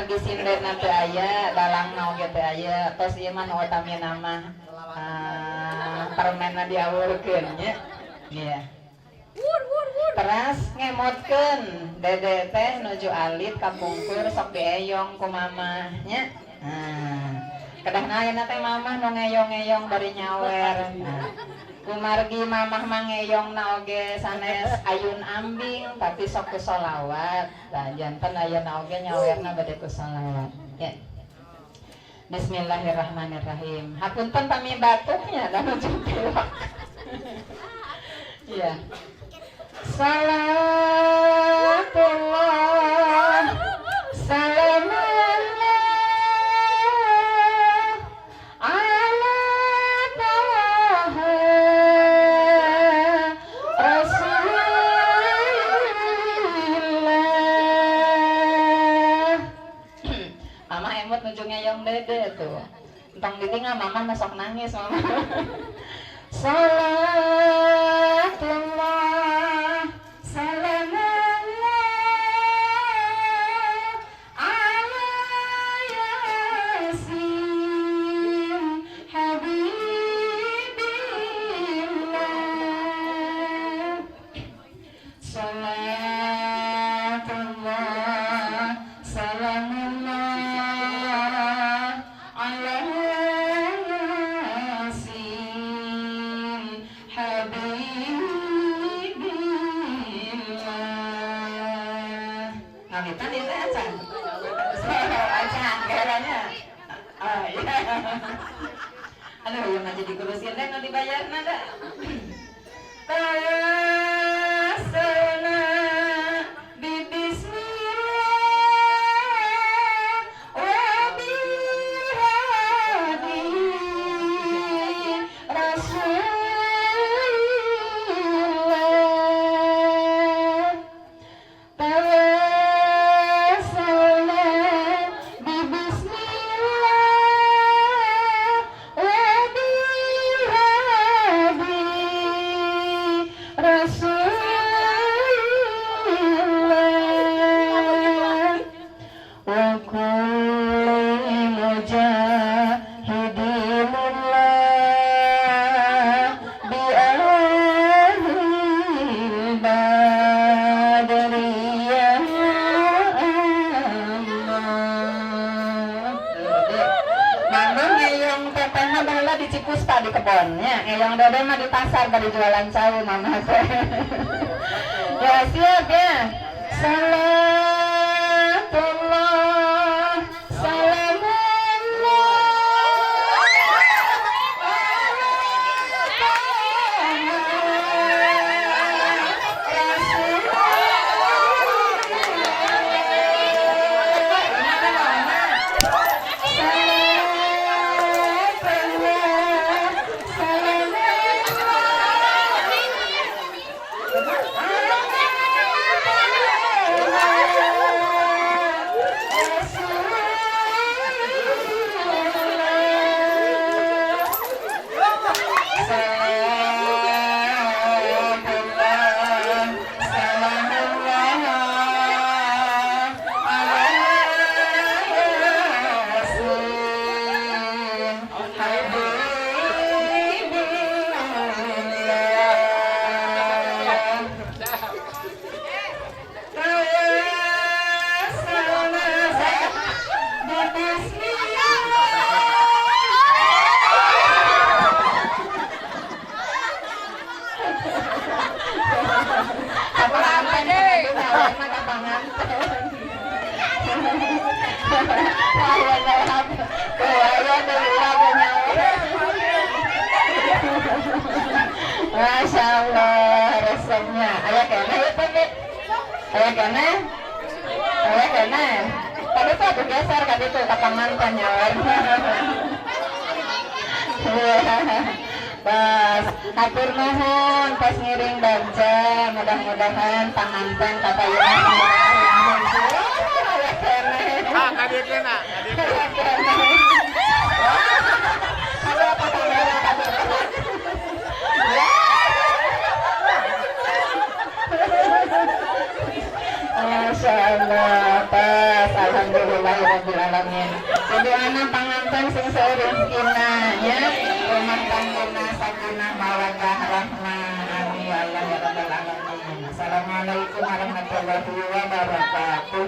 margi sinden teu aya, dalangna oge teu aya. Tos ieu mah nu utamina mah permenna diawurkeun nya. Iya. Teras ngemotkeun dede teh nuju alit ka pungkur sok dieyong ku mamah nya. Kadahna ayeuna teh mamah nu ngeyong-ngeyong bari nyawer. Kumargi mamah mangeyongna oge sanes ayun ambing tapi sok ku sholawat. Tah janten ayeuna oge nyawerna bade ku sholawat. Ya. Bismillahirrahmanirrahim. Hapunten pami batuknya da nuju pilek. Iya. Salatullah salamullah ala taha rasulillah. Mama emot nuju ngeyong dede tuh. Entong ditinggal mama masuk nangis mama. Salatullah salamullah ala yasin habibillah. Salatullah salamullah ala yasin habibillah. Ngamitan itu acan. Acan garanya. Ah iya. Aduh, yang aja dikurusin deh, nggak dibayar nada. Tawassalna bibismillah wa bihadi rasulillah. Tawassalna bibismillah wa bihadi rasulillah wa kulli mujahidillah bi ahlil badriyah Allah. Mama ngeyong teteh mah baheula di Cipusta di kebonnya, ngeyong dede mah di pasar bari jualan cawu mama teh. Ya siap ya. Salatullah salamullah Masya Allah resepnya ayah kena ya pakai ayah kena tadi tuh aku geser tadi tuh kapangan panyawan pas hatur nuhun pas ngiring baca mudah-mudahan panganten kata ayah kadir kena Masya Allah pas Alhamdulillahirabbil alamin. Sedoana panganten sing saeureukina nya rumah tanggana sakinah mawaddah rahmah. Amin ya Allah ya rabbal alamin. Assalamualaikum warahmatullahi wabarakatuh.